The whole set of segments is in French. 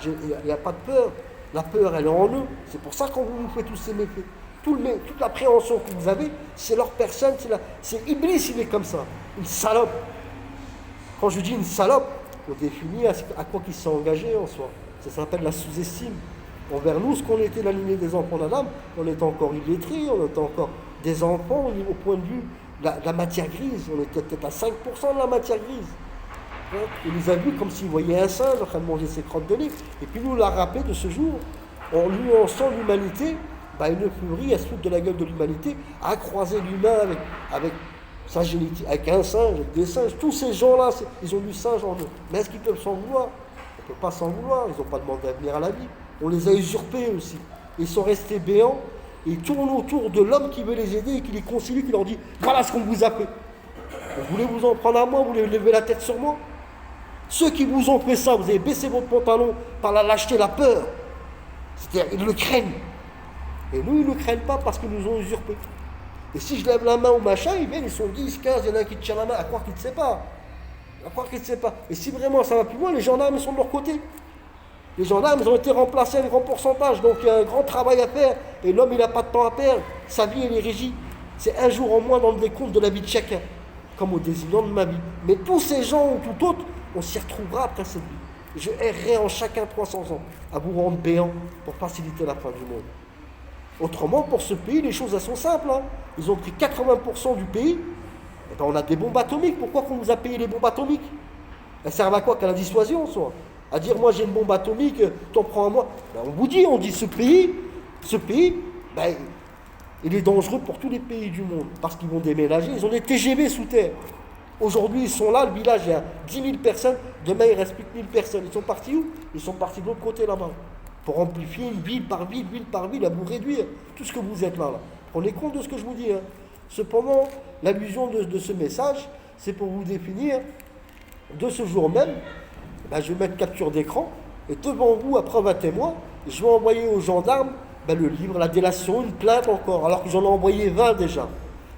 Il n'y a pas de peur. La peur, elle est en eux. C'est pour ça qu'on vous fait tous ces méfaits. Toute l'appréhension que vous avez, c'est leur personne, c'est Iblis, il est comme ça. Une salope. Quand je dis une salope, on définit à quoi il s'est engagé en soi. Ça s'appelle la sous-estime. Envers nous, ce qu'on était la lignée des enfants d'Adam, on était encore illettrés, on était encore des enfants au point de vue de la matière grise. On était peut-être à 5% de la matière grise. Il nous a vus comme s'il voyait un singe en train de manger ses crottes de nez. Et puis nous l'a rappelé de ce jour, en nuançant l'humanité, une furie, elle se fout de la gueule de l'humanité, a croisé l'humain avec sa génétique, avec un singe, avec des singes. Tous ces gens-là, ils ont du singe en eux. Mais est-ce qu'ils peuvent s'en vouloir? On ne peut pas s'en vouloir, ils n'ont pas demandé à venir à la vie. On les a usurpés aussi. Ils sont restés béants, et ils tournent autour de l'homme qui veut les aider et qui les concilie, qui leur dit « Voilà ce qu'on vous a fait. Vous voulez vous en prendre à moi, vous voulez lever la tête sur moi ?» Ceux qui vous ont fait ça, vous avez baissé votre pantalon par la lâcheté, la peur. C'est-à-dire, ils le craignent. Et nous, ils ne le craignent pas parce qu'ils nous ont usurpés. Et si je lève la main au machin, ils viennent, ils sont 10, 15, il y en a un qui tient la main, à croire qu'il ne sait pas. À croire qu'il ne sait pas. Et si vraiment ça va plus loin, les gendarmes, ils sont de leur côté. Les gendarmes, ils ont été remplacés à un grand pourcentage, donc il y a un grand travail à faire. Et l'homme, il n'a pas de temps à perdre. Sa vie, elle est régie. C'est un jour en moins dans le décompte de la vie de chacun, comme au désignant de ma vie. Mais tous ces gens ou tout autre, on s'y retrouvera après cette vie. Je errerai en chacun 300 ans à vous rendre béant pour faciliter la fin du monde. Autrement, pour ce pays, les choses elles sont simples. Ils ont pris 80% du pays. Et on a des bombes atomiques. Pourquoi qu'on nous a payé les bombes atomiques? Elles servent à quoi? Qu'à la dissuasion, soit. À dire, moi j'ai une bombe atomique, t'en prends à moi. On vous dit, ce pays, il est dangereux pour tous les pays du monde. Parce qu'ils vont déménager. Ils ont des TGV sous terre. Aujourd'hui, ils sont là, le village, il y a 10 000 personnes. Demain, il ne reste plus que 1000 personnes. Ils sont partis où? Ils sont partis de l'autre côté là-bas. Pour amplifier une ville par ville, à vous réduire tout ce que vous êtes là. Prenez compte de ce que je vous dis. Cependant, l'allusion de ce message, c'est pour vous définir, de ce jour même, je vais mettre capture d'écran, et devant vous, à preuve à témoin, je vais envoyer aux gendarmes le livre, la délation, une plainte encore, alors que j'en ai envoyé 20 déjà.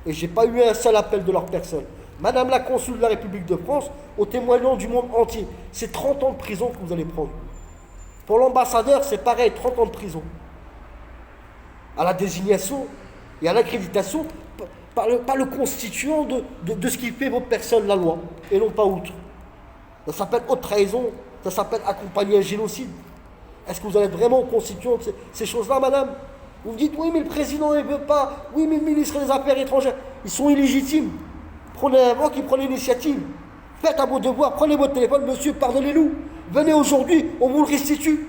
Et je n'ai pas eu un seul appel de leur personne. Madame la consul de la République de France, au témoignant du monde entier, c'est 30 ans de prison que vous allez prendre. Pour l'ambassadeur, c'est pareil, 30 ans de prison. À la désignation et à l'accréditation, par le constituant de ce qui fait votre personne, la loi, et non pas outre. Ça s'appelle haute trahison, ça s'appelle accompagner un génocide. Est-ce que vous allez vraiment constituant de ces choses-là, madame? Vous me dites, oui, mais le président ne veut pas, oui, mais le ministre des Affaires étrangères, ils sont illégitimes. Prenez un vote, prenez l'initiative. Faites à vos devoirs, prenez votre téléphone, monsieur, pardonnez-nous. Venez aujourd'hui, on vous le restitue.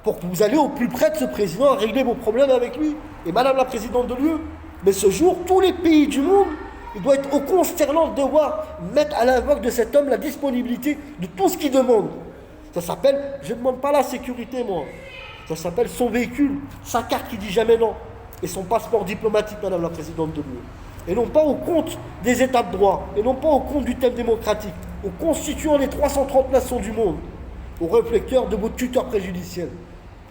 Pour que vous alliez au plus près de ce président à régler vos problèmes avec lui. Et madame la présidente de l'UE. Mais ce jour, tous les pays du monde, il doit être au consternant de devoir mettre à l'invoque de cet homme la disponibilité de tout ce qu'il demande. Ça s'appelle, je ne demande pas la sécurité, moi. Ça s'appelle son véhicule, sa carte qui dit jamais non. Et son passeport diplomatique, madame la présidente de l'UE. Et non pas au compte des États de droit, et non pas au compte du thème démocratique, au constituant les 330 nations du monde, au réflecteur de votre tuteur préjudiciel.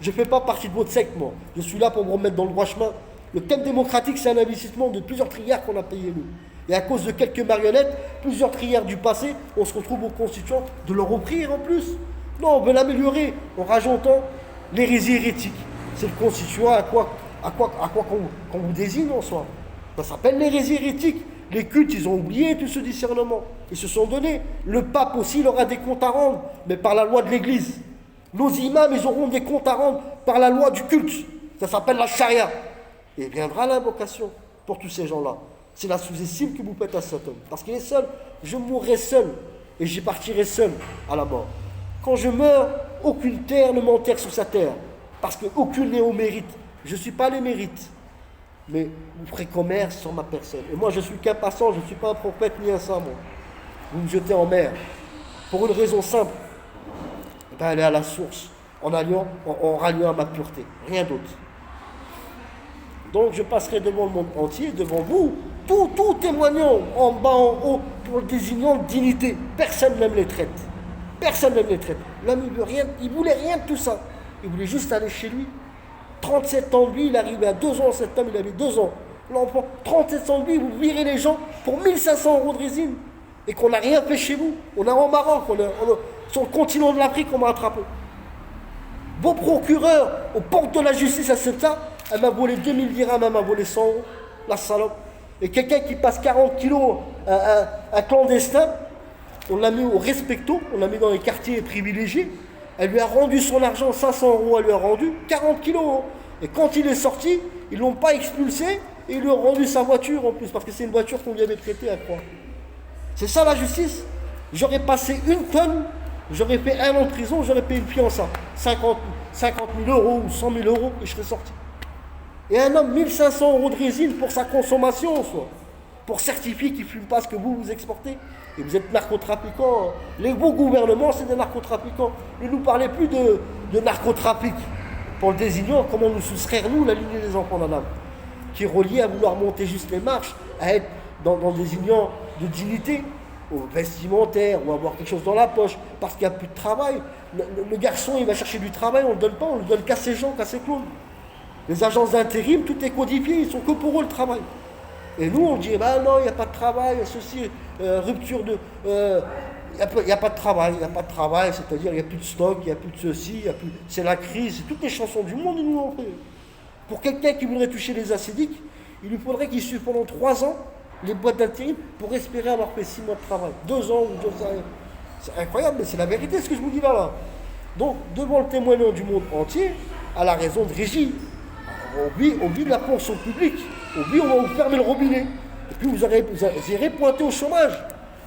Je ne fais pas partie de votre secte, moi. Je suis là pour vous remettre dans le droit chemin. Le thème démocratique, c'est un investissement de plusieurs trilliards qu'on a payé, nous. Et à cause de quelques marionnettes, plusieurs trilliards du passé, on se retrouve aux constituants de leur offrir en plus. Non, on veut l'améliorer en rajoutant l'hérésie hérétique. C'est le constituant à quoi qu'on vous désigne en soi. Ça s'appelle l'hérésie hérétique. Les cultes, ils ont oublié tout ce discernement. Ils se sont donnés. Le pape aussi, il aura des comptes à rendre, mais par la loi de l'Église. Nos imams, ils auront des comptes à rendre par la loi du culte. Ça s'appelle la charia. Et viendra l'invocation pour tous ces gens-là. C'est la sous-estime que vous faites à cet homme. Parce qu'il est seul. Je mourrai seul. Et j'y partirai seul à la mort. Quand je meurs, aucune terre ne m'enterre sur sa terre. Parce qu'aucune n'est au mérite. Je ne suis pas les mérites. Mais vous ferez commerce sur ma personne. Et moi, je suis qu'un passant. Je ne suis pas un prophète ni un saint, moi. Vous me jetez en mer. Pour une raison simple. Aller à la source. En ralliant à ma pureté. Rien d'autre. Donc je passerai devant le monde entier, devant vous, tout témoignant, en bas, en haut, pour le désignant de dignité. Personne n'aime les traites. Personne n'aime les traites. L'homme, il voulait rien de tout ça. Il voulait juste aller chez lui. 37 ans de vie, il arrivait à 2 ans, cet homme, il avait 2 ans. L'enfant, 37 ans de vie, vous virez les gens pour 1500 € de résine. Et qu'on n'a rien fait chez vous. On a en Maroc, Sur le continent de l'Afrique, on m'a attrapé. Vos procureurs, aux portes de la justice à Ceuta, elle m'a volé 2000 dirhams, elle m'a volé 100 euros, la salope. Et quelqu'un qui passe 40 kilos, un clandestin, on l'a mis au respecto, on l'a mis dans les quartiers privilégiés, elle lui a rendu son argent, 500 euros, elle lui a rendu 40 kilos. Hein. Et quand il est sorti, ils ne l'ont pas expulsé, et ils lui ont rendu sa voiture en plus, parce que c'est une voiture qu'on lui avait prêtée à croire. C'est ça la justice. J'aurais passé une tonne, j'aurais fait 1 an de prison, j'aurais payé une fiançaille, 50 000 euros ou 100 000 euros, et je serais sorti. Et un homme, 1500 euros de résine pour sa consommation, soit, pour certifier qu'il ne fume pas ce que vous exportez. Et vous êtes narcotrafiquants. Les beaux gouvernements, c'est des narcotrafiquants. Ne nous parlez plus de narcotrafic pour le désignant, comment nous soustraire, nous, la lignée des enfants d'Adam, qui est reliée à vouloir monter juste les marches, à être dans le désignant de dignité, au vestimentaire, ou avoir quelque chose dans la poche, parce qu'il n'y a plus de travail. Le garçon, il va chercher du travail, on ne le donne pas, on le donne qu'à ses gens, qu'à ses clones. Les agences d'intérim, tout est codifié, ils sont que pour eux le travail. Et nous, on dit, ben non, il n'y a pas de travail, ceci, rupture de... Il n'y a pas de travail, c'est-à-dire il n'y a plus de stock, il n'y a plus de ceci, c'est la crise, toutes les chansons du monde, ils nous l'ont fait. Pour quelqu'un qui voudrait toucher les acédiques, il lui faudrait qu'il suive pendant 3 ans les boîtes d'intérim pour espérer avoir fait 6 mois de travail. 2 ans ou 2 ans. C'est incroyable, mais c'est la vérité ce que je vous dis là. Donc, devant le témoignage du monde entier, à la raison de Régie, on vit de la fonction publique, on va vous fermer le robinet. Et puis vous irez pointer au chômage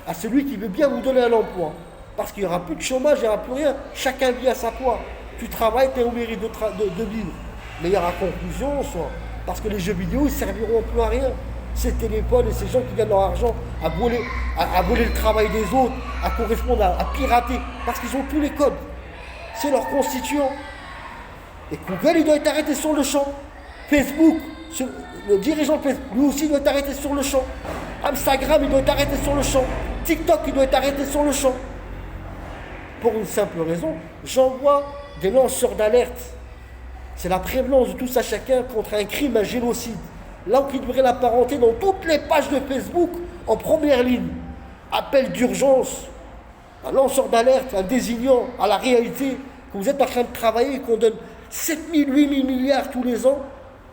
à celui qui veut bien vous donner un emploi. Parce qu'il n'y aura plus de chômage, il n'y aura plus rien. Chacun vit à sa poids. Tu travailles, tu es au mérite de vivre. Mais il y aura conclusion, soit. Parce que les jeux vidéo, ils ne serviront plus à rien. Ces téléphones et ces gens qui gagnent leur argent à voler le travail des autres, à correspondre, à pirater. Parce qu'ils ont tous les codes. C'est leur constituant. Et Google, il doit être arrêté sur le champ. Facebook, le dirigeant de Facebook, lui aussi, doit être arrêté sur le champ. Instagram, il doit être arrêté sur le champ. TikTok, il doit être arrêté sur le champ. Pour une simple raison, j'envoie des lanceurs d'alerte. C'est la prévalence de tous à chacun contre un crime, un génocide. Là où il devrait l'apparenter dans toutes les pages de Facebook, en première ligne. Appel d'urgence, un lanceur d'alerte, un désignant à la réalité que vous êtes en train de travailler et qu'on donne 7 000, 8 000 milliards tous les ans,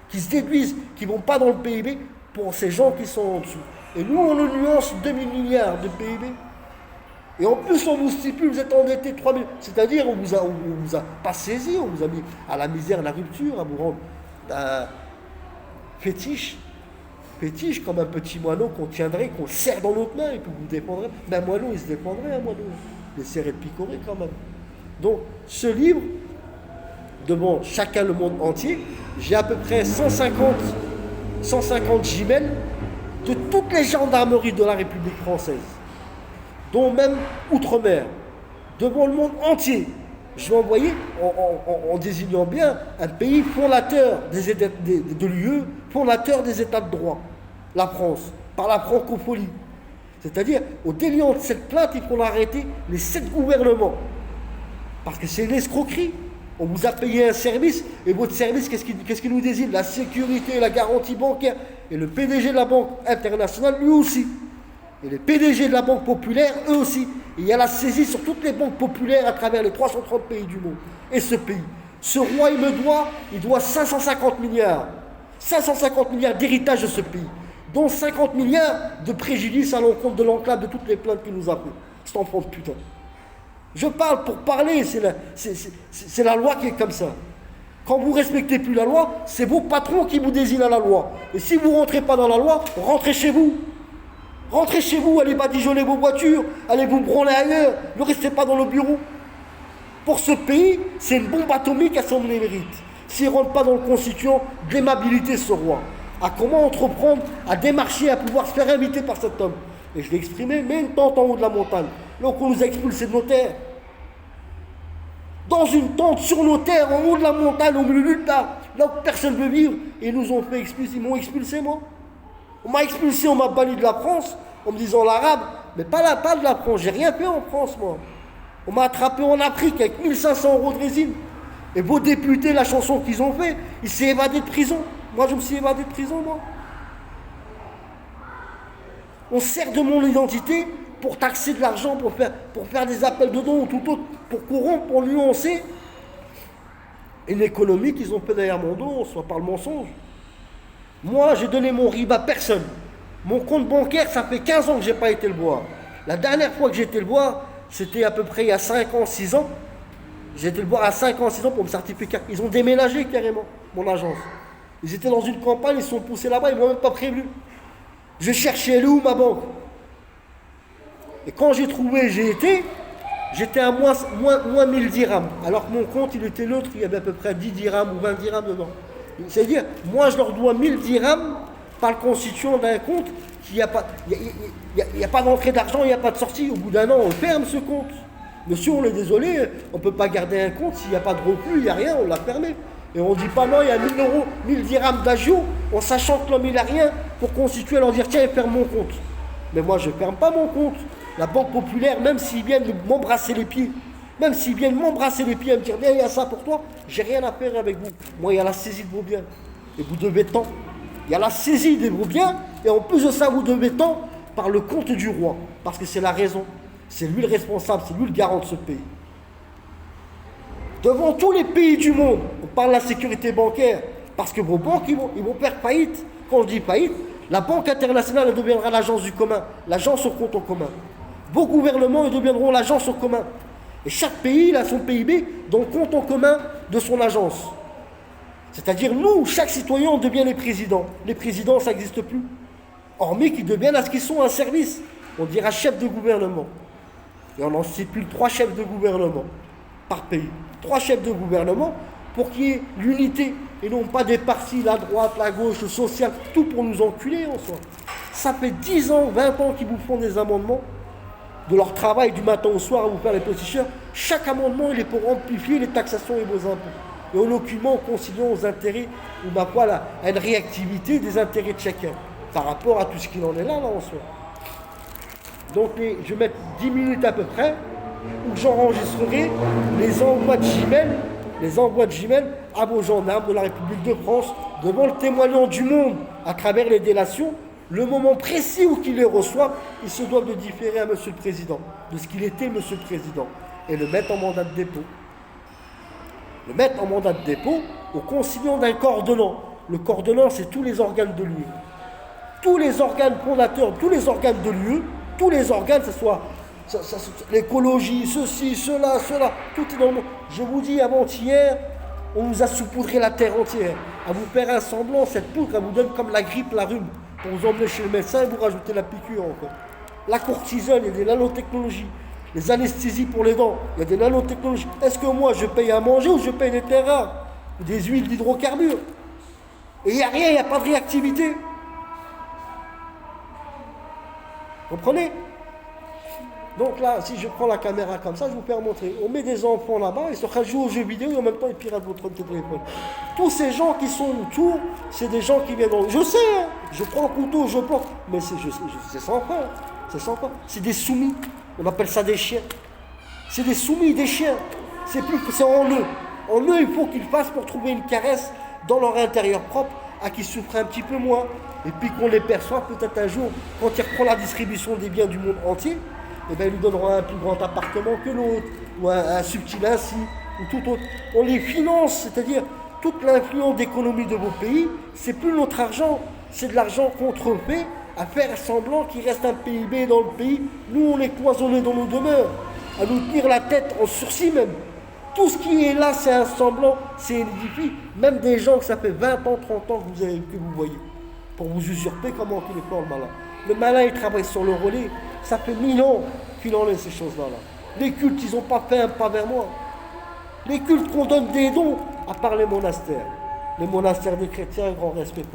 qui se déduisent, qui ne vont pas dans le PIB, pour ces gens qui sont en dessous. Et nous, on nous nuance 2 000 milliards de PIB. Et en plus, on vous stipule, vous êtes endetté 3 000. C'est-à-dire, on vous a pas saisi, on vous a mis à la misère, à la rupture, à vous rendre fétiche, comme un petit moineau qu'on tiendrait, qu'on serre dans notre main et puis vous défendrez. Mais un moineau, il se défendrait, un moineau. Il essaierait de picorer quand même. Donc, ce livre, devant chacun le monde entier, j'ai à peu près 150 Gmail de toutes les gendarmeries de la République française, dont même outre-mer, devant le monde entier. Je vais envoyer, en désignant bien, un pays fondateur de l'UE, fondateur des États de droit, la France, par la francophonie. C'est-à-dire, au déliant de cette plainte, il faut arrêter les 7 gouvernements. Parce que c'est une escroquerie. On vous a payé un service, et votre service, qu'est-ce qu'il nous désigne? La sécurité, la garantie bancaire. Et le PDG de la Banque internationale, lui aussi. Et les PDG de la Banque populaire, eux aussi. Et il y a la saisie sur toutes les banques populaires à travers les 330 pays du monde. Et ce pays. Ce roi, il doit 550 milliards. 550 milliards d'héritage de ce pays. Dont 50 milliards de préjudice à l'encontre de l'enclave de toutes les plaintes qu'il nous a fait. Cet enfant de putain. Je parle pour parler, c'est la loi qui est comme ça. Quand vous ne respectez plus la loi, c'est vos patrons qui vous désignent à la loi. Et si vous ne rentrez pas dans la loi, rentrez chez vous. Rentrez chez vous, allez badigeonner vos voitures, allez vous branler ailleurs, ne restez pas dans le bureau. Pour ce pays, c'est une bombe atomique à son mérite. S'il ne rentre pas dans le constituant, l'aimabilité ce roi. À comment entreprendre, à démarcher, à pouvoir se faire inviter par cet homme. Et je l'ai exprimé, mais une tente en haut de la montagne. Donc on nous a expulsés de nos terres. Dans une tente sur nos terres, en haut de la montagne, au milieu de nulle part, là où personne ne veut vivre, et ils nous ont fait expulser, ils m'ont expulsé moi. On m'a expulsé, on m'a banni de la France, en me disant l'arabe, mais pas de la France, j'ai rien fait en France moi. On m'a attrapé en Afrique avec 1500 euros de résine. Et vos députés, la chanson qu'ils ont fait, ils s'est évadé de prison. Moi je me suis évadé de prison moi. On sert de mon identité pour taxer de l'argent, pour faire des appels de dons ou tout autre, pour corrompre, pour nuancer une économie qu'ils ont fait derrière mon dos, soit par le mensonge. Moi, j'ai donné mon RIB à personne. Mon compte bancaire, ça fait 15 ans que je n'ai pas été le voir. La dernière fois que j'ai été le voir, c'était à peu près il y a 5 ans, 6 ans. J'ai été le voir à 5 ans, 6 ans pour me certifier. Ils ont déménagé carrément, mon agence. Ils étaient dans une campagne, ils se sont poussés là-bas, ils ne m'ont même pas prévenu. Je cherchais, elle est où ma banque? Et quand j'ai trouvé, j'étais à moins 1000 dirhams. Alors que mon compte, il était neutre, il y avait à peu près 10 dirhams ou 20 dirhams dedans. C'est-à-dire, moi je leur dois 1000 dirhams par le constituant d'un compte, il n'y a pas d'entrée d'argent, il n'y a pas de sortie. Au bout d'un an, on ferme ce compte. Monsieur, on est désolé, on ne peut pas garder un compte s'il n'y a pas de reflux, il n'y a rien, on l'a fermé. Et on ne dit pas non, il y a 1000 euros, 1000 dirhams d'agio, en sachant que l'homme il n'a rien pour constituer, leur dire tiens, il ferme mon compte. Mais moi, je ne ferme pas mon compte. La Banque Populaire, même s'ils viennent m'embrasser les pieds, et me dire viens, il y a ça pour toi, j'ai rien à faire avec vous. Moi, il y a la saisie de vos biens. Et vous devez tant. Il y a la saisie de vos biens, et en plus de ça, vous devez tant par le compte du roi. Parce que c'est la raison. C'est lui le responsable, c'est lui le garant de ce pays. Devant tous les pays du monde, on parle de la sécurité bancaire, parce que vos banques, ils vont faire faillite. Quand je dis faillite, la Banque internationale, elle deviendra l'agence du commun, l'agence au compte en commun. Vos gouvernements, ils deviendront l'agence au commun. Et chaque pays, il a son PIB dans le compte en commun de son agence. C'est-à-dire, nous, chaque citoyen, on devient les présidents. Les présidents, ça n'existe plus. Hormis qu'ils deviennent à ce qu'ils sont un service. On dira chef de gouvernement. Et on en stipule 3 chefs de gouvernement par pays. 3 chefs de gouvernement pour qu'il y ait l'unité et non pas des partis, la droite, la gauche, le social, tout pour nous enculer en soi. Ça fait 10 ans, 20 ans qu'ils vous font des amendements de leur travail du matin au soir à vous faire les petitions. Chaque amendement, il est pour amplifier les taxations et vos impôts. Et en aucunement conciliant aux intérêts, ou ma foi, à une réactivité des intérêts de chacun par rapport à tout ce qu'il en est là en soi. Donc je vais mettre 10 minutes à peu près où j'enregistrerai les envois de Gmail à vos gendarmes de la République de France devant le témoignant du monde à travers les délations. Le moment précis où qu'ils les reçoivent, ils se doivent de différer à Monsieur le Président de ce qu'il était Monsieur le Président et le mettre en mandat de dépôt. Le mettre en mandat de dépôt au conciliant d'un coordonnant. Le coordonnant, c'est tous les organes de l'UE. Tous les organes fondateurs, tous les organes de l'UE, tous les organes, que ce soit l'écologie, ceci, cela, tout est dans le monde. Je vous dis, avant-hier, on nous a saupoudré la terre entière. À vous faire un semblant, cette poudre, elle vous donne comme la grippe, la rhume. Pour vous emmener chez le médecin et vous rajouter la piqûre encore. La cortisone, il y a des nanotechnologies. Les anesthésies pour les dents, il y a des nanotechnologies. Est-ce que moi, je paye à manger ou je paye des terres rares ou des huiles d'hydrocarbures? Et il n'y a rien, il n'y a pas de réactivité. Vous comprenez? Donc là, si je prends la caméra comme ça, je vous peux montrer. On met des enfants là-bas, ils sont en train de jouer aux jeux vidéo et en même temps ils piratent votre téléphone. Tous ces gens qui sont autour, c'est des gens qui viennent. Je sais, hein, je prends un couteau, je plante, mais c'est sans fin. C'est sans fin. C'est des soumis. On appelle ça des chiens. C'est des soumis, des chiens. C'est en eux. En eux, il faut qu'ils fassent pour trouver une caresse dans leur intérieur propre, à qui souffrent un petit peu moins. Et puis qu'on les perçoit peut-être un jour, quand ils reprennent la distribution des biens du monde entier, eh bien, ils lui donneront un plus grand appartement que l'autre, ou un subtil ainsi, ou tout autre. On les finance, c'est-à-dire toute l'influence d'économie de vos pays, c'est plus notre argent, c'est de l'argent qu'on refait à faire semblant qu'il reste un PIB dans le pays. Nous, on est cloisonnés dans nos demeures, à nous tenir la tête en sursis même. Tout ce qui est là, c'est un semblant, c'est un édifice. Même des gens que ça fait 20 ans, 30 ans que vous voyez, pour vous usurper comment il est fort le malin. Le malin, il travaille sur le relais. Ça fait 1000 ans qu'il en est ces choses-là. Les cultes, ils n'ont pas fait un pas vers moi. Les cultes qu'on donne des dons, à part les monastères. Les monastères des chrétiens, grand respect.